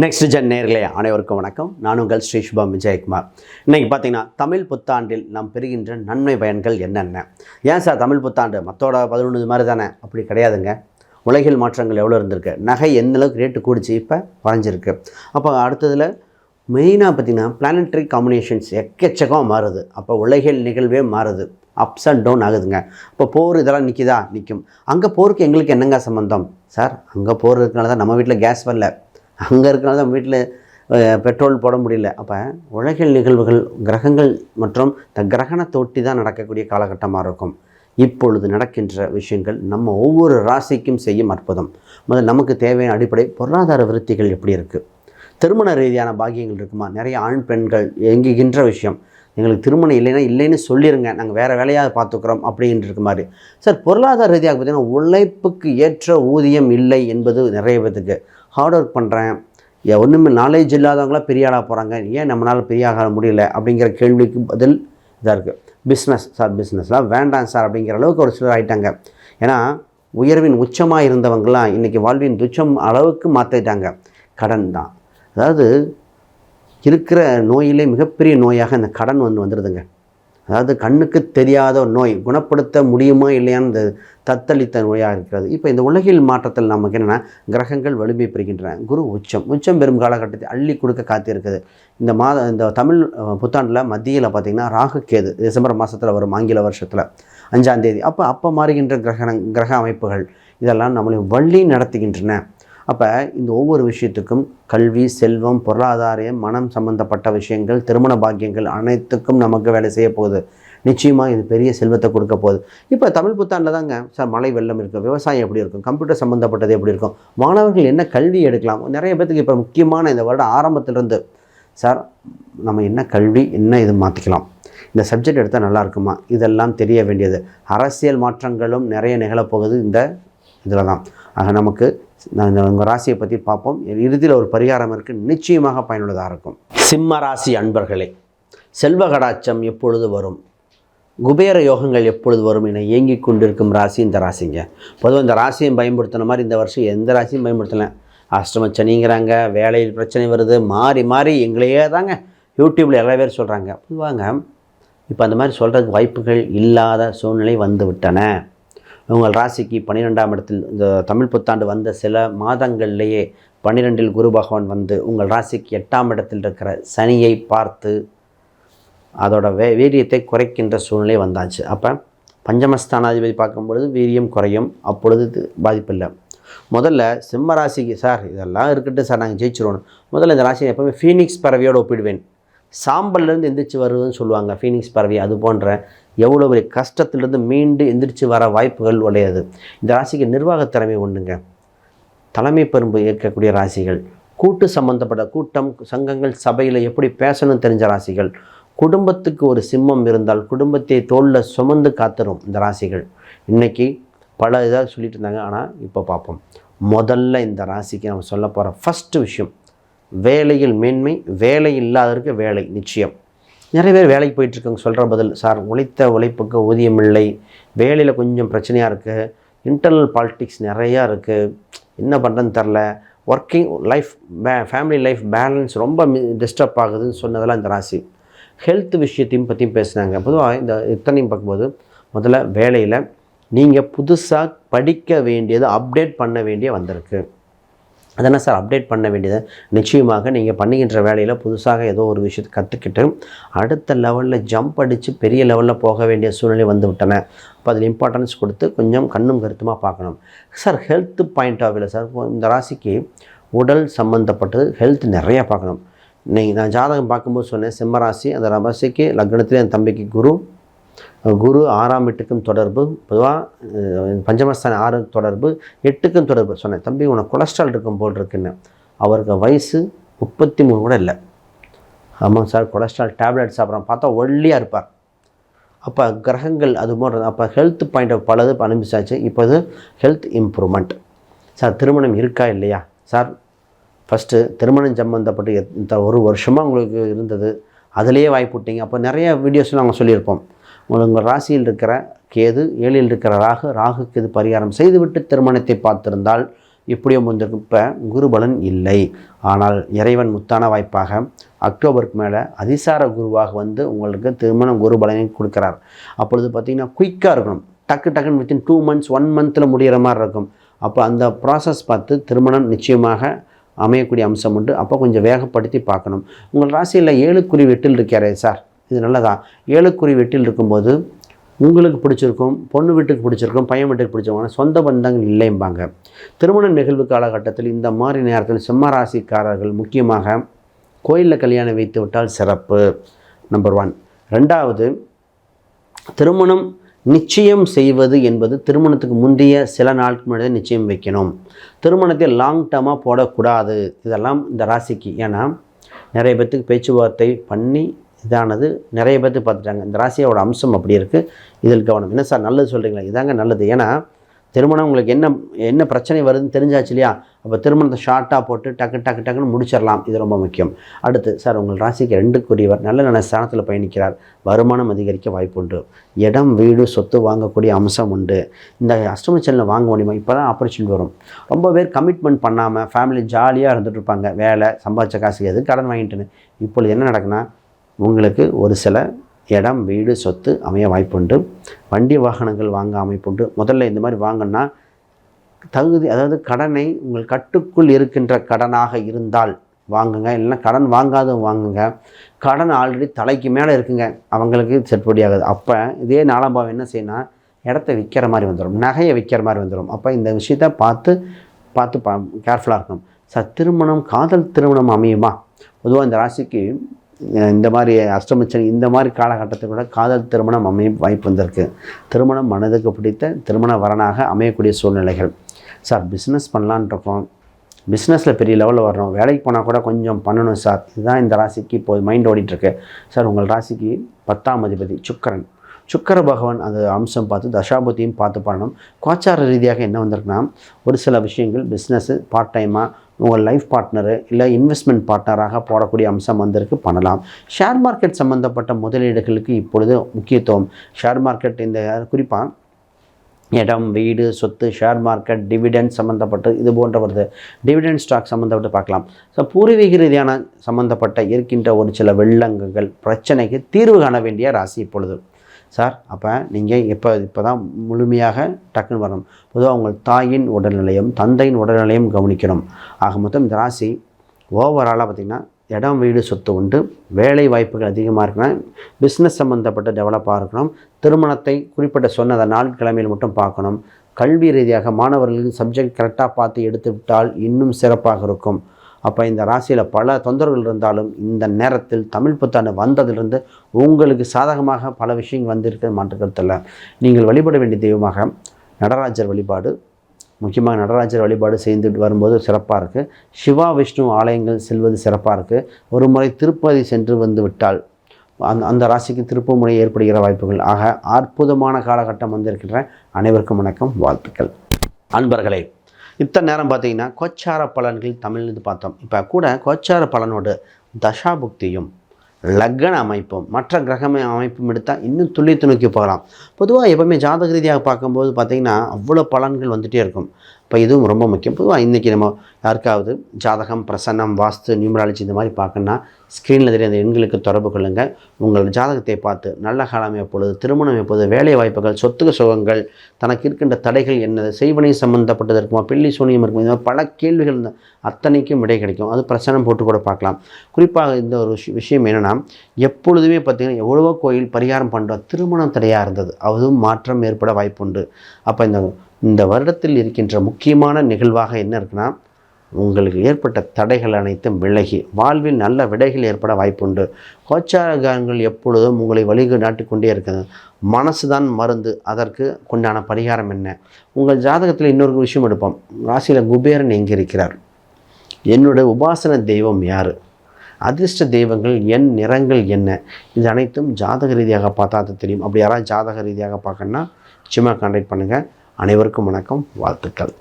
Next gen நேர்களே அனைவருக்கும் வணக்கம். நான் உங்கள் ஸ்ரீ சுபம் விஜயகுமார். இன்றைக்கி பார்த்தீங்கன்னா தமிழ் புத்தாண்டில் நாம் பெறுகின்ற நன்மை பயன்கள் என்னென்ன? ஏன் சார் தமிழ் புத்தாண்டு மற்றோட 11 மாதிரி தானே? அப்படி கிடையாதுங்க. உலகில் மாற்றங்கள் எவ்வளோ இருந்திருக்கு, நகை எந்த அளவுக்கு ரேட்டு கூடிச்சு, இப்போ குறைஞ்சிருக்கு. அப்போ அடுத்ததில் மெயினாக பார்த்திங்கன்னா பிளானட்டரி காம்பினேஷன்ஸ் எக்கச்சக்கம் மாறுது. அப்போ உலகில் நிகழ்வே மாறுது, அப்ஸ் அண்ட் டவுன் ஆகுதுங்க. இப்போ போர் இதெல்லாம் நிற்கும். அங்கே போருக்கு எங்களுக்கு என்னங்க சம்மந்தம் சார்? அங்கே போர் இருக்கனால தான் நம்ம வீட்டில் கேஸ் வரல, அங்கே இருக்கனால தான் வீட்டில் பெட்ரோல் போட முடியல. அப்போ உலகில் நிகழ்வுகள் கிரகங்கள் மற்றும் கிரகணத்தை ஒட்டி தான் நடக்கக்கூடிய காலகட்டமாக இருக்கும். இப்பொழுது நடக்கின்ற விஷயங்கள் நம்ம ஒவ்வொரு ராசிக்கும் செய்யும் அற்புதம். முதல் நமக்கு தேவையான அடிப்படை பொருளாதார விருத்திகள் எப்படி இருக்குது, திருமண ரீதியான பாக்கியங்கள் இருக்குமா? நிறைய ஆண் பெண்கள் எங்குகின்ற விஷயம், எங்களுக்கு திருமணம் இல்லைன்னு சொல்லிடுங்க, நாங்கள் வேறு வேலையாக பார்த்துக்குறோம் அப்படின்ட்டு இருக்க மாதிரி. சார் பொருளாதார ரீதியாக பார்த்திங்கன்னா உழைப்புக்கு ஏற்ற ஊதியம் இல்லை என்பது நிறைய பேத்துக்கு. ஹார்ட் ஒர்க் பண்ணுறேன், ஒன்றுமே நாலேஜ் இல்லாதவங்களாம் பெரிய ஆளாக போகிறாங்க, ஏன் நம்மளால் பெரிய ஆக முடியல அப்படிங்கிற கேள்விக்கு பதில் இதாக இருக்குது. பிஸ்னஸ் சார், பிஸ்னஸ்லாம் வேண்டாம் சார் அப்படிங்கிற அளவுக்கு ஒரு சிலர் ஆகிட்டாங்க. ஏன்னா உயர்வின் உச்சமாக இருந்தவங்களாம் இன்றைக்கி வாழ்வின் துச்சம் அளவுக்கு மாற்றிட்டாங்க. கடன் தான், அதாவது இருக்கிற நோயிலே மிகப்பெரிய நோயாக இந்த கடன் வந்துடுதுங்க. அதாவது கண்ணுக்கு தெரியாத ஒரு நோய், குணப்படுத்த முடியுமா இல்லையான்னு தத்தளித்த நோயாக இருக்கிறது. இப்போ இந்த உலகில் மாற்றத்தில் நமக்கு என்னென்னா கிரகங்கள் வலிமை பெறுகின்றன. குரு உச்சம் பெறும் காலகட்டத்தை அள்ளி கொடுக்க காத்திருக்குது. இந்த தமிழ் புத்தாண்டில் மத்தியில் பார்த்திங்கன்னா ராகு கேது டிசம்பர் மாதத்தில் வரும், ஆங்கில வருஷத்தில் 5ஆம் தேதி. அப்போ மாறுகின்ற கிரக அமைப்புகள் இதெல்லாம் நம்மளை வழி நடத்துகின்றன. அப்போ இந்த ஒவ்வொரு விஷயத்துக்கும் கல்வி, செல்வம், பொருளாதாரம், மனம் சம்பந்தப்பட்ட விஷயங்கள், திருமண பாக்கியங்கள் அனைத்துக்கும் நமக்கு வேலை செய்ய போகுது. நிச்சயமாக இது பெரிய செல்வத்தை கொடுக்க போகுது. இப்போ தமிழ் புத்தாண்டில் தாங்க சார் மழை வெள்ளம் இருக்கும், விவசாயம் எப்படி இருக்கும், கம்ப்யூட்டர் சம்மந்தப்பட்டது எப்படி இருக்கும், மாணவர்கள் என்ன கல்வி எடுக்கலாம். நிறைய பேத்துக்கு இப்போ முக்கியமான இந்த வருடம் ஆரம்பத்திலிருந்து சார் நம்ம என்ன கல்வி என்ன இது மாற்றிக்கலாம், இந்த சப்ஜெக்ட் எடுத்தால் நல்லா இருக்குமா, இதெல்லாம் தெரிய வேண்டியது. அரசியல் மாற்றங்களும் நிறைய நிகழப்போகுது இந்த இதில் தான். ஆக நமக்கு உங்கள் ராசியை பற்றி பார்ப்போம். இறுதியில் ஒரு பரிகாரம் இருக்குது, நிச்சயமாக பயனுள்ளதாக இருக்கும். சிம்ம ராசி அன்பர்களே, செல்வ கடாட்சம் எப்பொழுது வரும், குபேர யோகங்கள் எப்பொழுது வரும் என இயங்கி கொண்டிருக்கும் ராசி இந்த ராசிங்க. பொதுவாக இந்த ராசியை பயன்படுத்தின மாதிரி இந்த வருஷம் எந்த ராசியும் பயன்படுத்தலை. அஷ்டம சனிங்கிறாங்க, வேலையில் பிரச்சனை வருது, மாறி எங்களையே தாங்க யூடியூப்பில் எல்லா பேர் சொல்கிறாங்க. பொதுவாங்க இப்போ அந்த மாதிரி சொல்கிறதுக்கு வாய்ப்புகள் இல்லாத சூழ்நிலை வந்து விட்டன. உங்கள் ராசிக்கு 12ஆம் இடத்தில் இந்த தமிழ் புத்தாண்டு வந்த சில மாதங்கள்லேயே 12இல் குரு பகவான் வந்து உங்கள் ராசிக்கு 8ஆம் இடத்தில் இருக்கிற சனியை பார்த்து அதோட வீரியத்தை குறைக்கின்ற சூழ்நிலை வந்தாச்சு. அப்போ பஞ்சமஸ்தானாதிபதி பார்க்கும்பொழுது வீரியம் குறையும், அப்பொழுது பாதிப்பில்லை. முதல்ல சிம்ம ராசிக்கு சார் இதெல்லாம் இருக்கட்டும் சார், நாங்கள் ஜெயிச்சிருவோம். முதல்ல இந்த ராசியை எப்போவுமே ஃபீனிக்ஸ் பறவையோடு ஒப்பிடுவேன். சாம்பல்லேருந்து எந்திரிச்சு வருதுன்னு சொல்லுவாங்க ஃபீனிக்ஸ் பறவை. அது போன்ற எவ்வளோ பெரிய கஷ்டத்துலேருந்து மீண்டு எந்திரிச்சு வர வாய்ப்புகள் உடையது. இந்த ராசிக்கு நிர்வாகத்திறமை ஒன்றுங்க. தலைமை பெரும்பு ஏற்கக்கூடிய ராசிகள், கூட்டு சம்பந்தப்பட்ட கூட்டம், சங்கங்கள், சபையில் எப்படி பேசணும்னு தெரிஞ்ச ராசிகள், குடும்பத்துக்கு ஒரு சிம்மம் இருந்தால் குடும்பத்தை தோளில் சுமந்து காத்துரும் இந்த ராசிகள். இன்றைக்கி பல இதாக சொல்லிட்டு இருந்தாங்க, ஆனால் இப்போ பார்ப்போம். முதல்ல இந்த ராசிக்கு நம்ம சொல்ல போகிற ஃபஸ்ட்டு விஷயம் வேலையில் மேன்மை. வேலை இல்லாதவருக்கு வேலை நிச்சயம். நிறைய பேர் வேலைக்கு போயிட்டுருக்காங்க, சொல்கிற பதில் சார் உழைத்த உழைப்புக்கு ஊதியம் இல்லை, வேலையில் கொஞ்சம் பிரச்சனையாக இருக்குது, இன்டர்னல் பாலிட்டிக்ஸ் நிறையா இருக்குது, என்ன பண்ணுறதுன்னு தெரில, working life family life balance ரொம்ப டிஸ்டர்ப் ஆகுதுன்னு சொன்னதெல்லாம் இந்த ராசி. ஹெல்த் விஷயத்தையும் பற்றியும் பேசுனாங்க. பொதுவாக இந்த இத்தனையும் பார்க்கும்போது முதல்ல வேலையில் நீங்கள் புதுசாக படிக்க வேண்டியது, அப்டேட் பண்ண வேண்டிய வந்திருக்கு. அதனால் சார் அப்டேட் பண்ண வேண்டியது நிச்சயமாக நீங்கள் பண்ணுகின்ற வேலையில் புதுசாக ஏதோ ஒரு விஷயத்தை கற்றுக்கிட்டு அடுத்த லெவலில் ஜம்ப் அடித்து பெரிய லெவலில் போக வேண்டிய சூழ்நிலை வந்து விட்டன. அப்போ அதில் இம்பார்ட்டன்ஸ் கொடுத்து கொஞ்சம் கண்ணும் கருத்துமாக பார்க்கணும். சார் ஹெல்த் பாயிண்ட் ஆஃப் வியூவில் சார் இந்த ராசிக்கு உடல் சம்மந்தப்பட்டது ஹெல்த் நிறையா பார்க்கணும். நான் ஜாதகம் பார்க்கும்போது சொன்னேன், சிம்ம ராசி, அந்த ராசிக்கு லக்னத்திலே என் தம்பிக்கு குரு 6ஆம் வீட்டுக்கும் தொடர்பு, பொதுவாக பஞ்சமஸ்தான 6 தொடர்பு, 8க்கும் தொடர்பு. சொன்னேன் தம்பி உனக்கு கொலஸ்ட்ரால் இருக்கும் போல் இருக்குன்னு. அவருக்கு வயசு 33 கூட இல்லை. ஆமாம் சார் கொலஸ்ட்ரால் டேப்லெட் சாப்பிட்றான், பார்த்தா ஒல்லியாக இருப்பார். அப்போ கிரகங்கள் அது போன்றது. அப்போ ஹெல்த் பாயிண்ட் ஆஃப் பலது அனுப்பிச்சாச்சு. இப்போது ஹெல்த் இம்ப்ரூவ்மெண்ட். சார் திருமணம் இருக்கா இல்லையா சார்? ஃபஸ்ட்டு திருமணம் சம்மந்தப்பட்டு இந்த ஒரு வருஷமாக உங்களுக்கு இருந்தது, அதிலேயே வாய்ப்புட்டிங்க. அப்போ நிறைய வீடியோஸில் நாங்கள் சொல்லியிருப்போம். உங்கள் ராசியில் இருக்கிற கேது, 7இல் இருக்கிற ராகுக்கு இது பரிகாரம் செய்துவிட்டு திருமணத்தை பார்த்திருந்தால் இப்படியும் வந்திருக்கும். இப்போ குருபலன் இல்லை. ஆனால் இறைவன் முத்தான வாய்ப்பாக அக்டோபருக்கு மேலே அதிசார குருவாக வந்து உங்களுக்கு திருமணம் குருபலனை கொடுக்குறார். அப்பொழுது பார்த்திங்கன்னா குயிக்காக இருக்கணும். டக்குன்னு வித்தின் 2 months 1 month முடிகிற மாதிரி இருக்கும். அப்போ அந்த ப்ராசஸ் பார்த்து திருமணம் நிச்சயமாக அமையக்கூடிய அம்சம் உண்டு. அப்போ கொஞ்சம் வேகப்படுத்தி பார்க்கணும். உங்கள் ராசியில் 7 வெட்டில் இருக்காரே சார், இது நல்லதா? 7 வெட்டில் இருக்கும்போது உங்களுக்கு பிடிச்சிருக்கும், பொண்ணு வீட்டுக்கு பிடிச்சிருக்கும், பையன் வீட்டுக்கு பிடிச்சிருக்கும், சொந்த பந்தங்கள் இல்லைம்பாங்க. திருமண நிகழ்வு காலகட்டத்தில் இந்த மாதிரி நேரத்தில் சிம்ம ராசிக்காரர்கள் முக்கியமாக கோயிலில் கல்யாணம் வைத்து விட்டால் சிறப்பு. நம்பர் 1. 2வது, திருமணம் நிச்சயம் செய்வது என்பது திருமணத்துக்கு முந்தைய சில நாளுக்கு முன்னாடி நிச்சயம் வைக்கணும். திருமணத்தை லாங் டேர்மாக போடக்கூடாது. இதெல்லாம் இந்த ராசிக்கு. ஏன்னா நிறைய பேர்த்துக்கு பேச்சுவார்த்தை பண்ணி இதானது நிறைய பேர்த்து பார்த்துட்டாங்க. இந்த ராசியோட அம்சம் அப்படி இருக்குது. இதில் கவனம். என்ன சார் நல்லது சொல்கிறீங்களா? இதாங்க நல்லது. ஏன்னா திருமணம் உங்களுக்கு என்ன பிரச்சனை வருதுன்னு தெரிஞ்சாச்சு இல்லையா? அப்போ திருமணத்தை ஷார்ட்டாக போட்டு டக்குன்னு முடிச்சிடலாம். இது ரொம்ப முக்கியம். அடுத்து சார், உங்கள் ராசிக்கு 2 நல்ல ஸ்தானத்தில் பயணிக்கிறார். வருமானம் அதிகரிக்க வாய்ப்பு உண்டு. இடம், வீடு, சொத்து வாங்கக்கூடிய அம்சம் உண்டு. இந்த அஷ்டமச்சனில் வாங்க முடியுமா? இப்போ தான் ஆப்பர்ச்சுனிட்டி வரும். ரொம்ப பேர் கமிட்மெண்ட் பண்ணாமல் ஃபேமிலி ஜாலியாக இருந்துட்டு இருப்பாங்க. வேலை சம்பாதிச்ச காசு எது கடன் வாங்கிட்டுன்னு. இப்பொழுது என்ன நடக்குன்னா, உங்களுக்கு ஒரு சில இடம், வீடு, சொத்து அமைய வாய்ப்புண்டு. வண்டி வாகனங்கள் வாங்க அமைப்புண்டு. முதல்ல இந்த மாதிரி வாங்கினா தகுதி, அதாவது கடனை உங்கள் கட்டுக்குள் இருக்கின்ற கடனாக இருந்தால் வாங்குங்க. இல்லைன்னா கடன் வாங்காத வாங்குங்க. கடன் ஆல்ரெடி தலைக்கு மேலே இருக்குங்க, அவங்களுக்கு செட்படி ஆகுது. அப்போ இதே 4ஆம் பாவம் என்ன செய்யணும், இடத்த விற்கிற மாதிரி வந்துடும், நகையை விற்கிற மாதிரி வந்துடும். அப்போ இந்த விஷயத்தை பார்த்து கேர்ஃபுல்லாக இருக்கணும். சார், திருமணம் காதல் திருமணம் அமையுமா? பொதுவாக இந்த ராசிக்கு இந்த மாதிரி அஷ்டமச்சனி இந்த மாதிரி காலகட்டத்தை கூட காதல் திருமணம் அமைய வாய்ப்பு வந்திருக்கு. திருமணம் மனதுக்கு பிடித்த திருமண வரனாக அமையக்கூடிய சூழ்நிலைகள். சார், பிஸ்னஸ் பண்ணலான்ருக்கோம், பிஸ்னஸில் பெரிய லெவலில் வரணும், வேலைக்கு போனால் கூட கொஞ்சம் பண்ணணும் சார். இதுதான் இந்த ராசிக்கு இப்போது மைண்ட் ஓடிட்டுருக்கு. சார், உங்கள் ராசிக்கு 10ஆம் அதிபதி சுக்கிர பகவான் அந்த அம்சம் பார்த்து தசாபதியும் பார்த்து பண்ணணும். கோச்சார ரீதியாக என்ன வந்திருக்குன்னா, ஒரு சில விஷயங்கள் பிஸ்னஸ்ஸு பார்ட் டைமாக உங்கள் லைஃப் பார்ட்னரு இல்லை இன்வெஸ்ட்மெண்ட் பார்ட்னராக போடக்கூடிய அம்சம் வந்திருக்கு, பண்ணலாம். ஷேர் மார்க்கெட் சம்மந்தப்பட்ட முதலீடுகளுக்கு இப்பொழுது முக்கியத்துவம். ஷேர் மார்க்கெட் இந்த குறிப்பாக இடம், வீடு, சொத்து, ஷேர் மார்க்கெட், டிவிடெண்ட் சம்மந்தப்பட்டு இது போன்ற வருது. டிவிடெண்ட் ஸ்டாக் சம்மந்தப்பட்டு பார்க்கலாம். ஸோ பூர்வீக ரீதியான சம்மந்தப்பட்ட இருக்கின்ற ஒரு சில வெள்ளங்கள் பிரச்சனைக்கு தீர்வு காண வேண்டிய ராசி இப்பொழுது. சார், அப்போ நீங்கள் இப்போ தான் முழுமையாக டக்குன்னு வரணும். பொதுவாக உங்கள் தாயின் உடல்நிலையும் தந்தையின் உடல்நிலையும் கவனிக்கணும். ஆக மொத்தம் இந்த ராசி ஓவராலாக பார்த்திங்கன்னா இடம், வீடு, சொத்து உண்டு. வேலை வாய்ப்புகள் அதிகமாக இருக்கணும். பிஸ்னஸ் சம்மந்தப்பட்ட டெவலப்பாக இருக்கணும். திருமணத்தை குறிப்பிட்ட சொன்ன நாள் கிழமையில் மட்டும் பார்க்கணும். கல்வி ரீதியாக மாணவர்களுக்கு சப்ஜெக்ட் கரெக்டாக பார்த்து எடுத்து விட்டால் இன்னும் சிறப்பாக இருக்கும். அப்போ இந்த ராசியில் பல தொந்தரவுகள் இருந்தாலும் இந்த நேரத்தில் தமிழ் புத்தாண்டு வந்ததிலிருந்து உங்களுக்கு சாதகமாக பல விஷயங்கள் வந்திருக்கிறது மாற்றுக்கருத்தில். நீங்கள் வழிபட வேண்டிய தெய்வமாக நடராஜர் வழிபாடு, முக்கியமாக நடராஜர் வழிபாடு செய்துட்டு வரும்போது சிறப்பாக இருக்குது. சிவா விஷ்ணு ஆலயங்கள் செல்வது சிறப்பாக இருக்குது. ஒரு முறை திருப்பதி சென்று வந்து விட்டால் அந்த ராசிக்கு திருப்பு முறை ஏற்படுகிற வாய்ப்புகள். ஆக அற்புதமான காலகட்டம் வந்திருக்கின்ற அனைவருக்கும் வணக்கம், வாழ்த்துக்கள். அன்பர்களே, இத்தனை நேரம் பார்த்தீங்கன்னா கோச்சார பலன்கள் தமிழ்னு பார்த்தோம். இப்போ கூட கோச்சார பலனோடு தசாபுக்தியும் லக்ன அமைப்பும் மற்ற கிரக அமைப்பும் எடுத்தால் இன்னும் துல்லியத்தை நோக்கி போகலாம். பொதுவாக எப்போவுமே ஜாதக ரீதியாக பார்க்கும்போது பார்த்திங்கன்னா அவ்வளோ பலன்கள் வந்துகிட்டே இருக்கும். இப்போ இதுவும் ரொம்ப முக்கியம். பொதுவாக இன்றைக்கி நம்ம யாருக்காவது ஜாதகம், பிரசன்னம், வாஸ்து, நியூமராலஜி இந்த மாதிரி பார்க்கணுன்னா ஸ்க்ரீனில் தெரிய அந்த எண்களுக்கு தொடர்பு கொள்ளுங்கள். உங்கள் ஜாதகத்தை பார்த்து நல்ல காலம் எப்பொழுது, திருமணம் எப்பொழுது, வேலை வாய்ப்புகள், சொத்து சுகங்கள், தனக்கு இருக்கின்ற தடைகள் என்னது, செய்வனை சம்மந்தப்பட்டது இருக்குமா, பில்லி சூனியம் இருக்குமா, இந்த மாதிரி பல கேள்விகள் அத்தனைக்கும் விடை கிடைக்கும். அது பிரசனம் போட்டு கூட பார்க்கலாம். குறிப்பாக இந்த ஒரு விஷயம் என்னென்னா, எப்பொழுதுமே பார்த்திங்கன்னா எவ்வளவோ கோயில் பரிகாரம் பண்ணுறோம், திருமணம் தடையாக இருந்தது, அதுவும் மாற்றம் ஏற்பட வாய்ப்புண்டு. அப்போ இந்த வருடத்தில் இருக்கின்ற முக்கியமான நிகழ்வாக என்ன இருக்குன்னா, உங்களுக்கு ஏற்பட்ட தடைகள் அனைத்தும் விலகி வாழ்வில் நல்ல விடைகள் ஏற்பட வாய்ப்புண்டு. கோச்சாரங்கள் எப்பொழுதும் உங்களை நாட்டிக்கொண்டே இருக்குது. மனசு தான் மருந்து. அதற்கு கொண்டான பரிகாரம் என்ன? உங்கள் ஜாதகத்தில் இன்னொரு விஷயம் எடுப்போம். ராசியில் குபேரன் எங்கே இருக்கிறார்? என்னுடைய உபாசன தெய்வம் யார்? அதிர்ஷ்ட தெய்வங்கள் நிறங்கள் என்ன? இது அனைத்தும் ஜாதக ரீதியாக பார்த்தா அது தெரியும். அப்படி யாராவது ஜாதக ரீதியாக பார்க்கணுன்னா நிச்சயமாக கான்டாக்ட் பண்ணுங்கள். அனைவருக்கும் வணக்கம், வாழ்த்துக்கள்.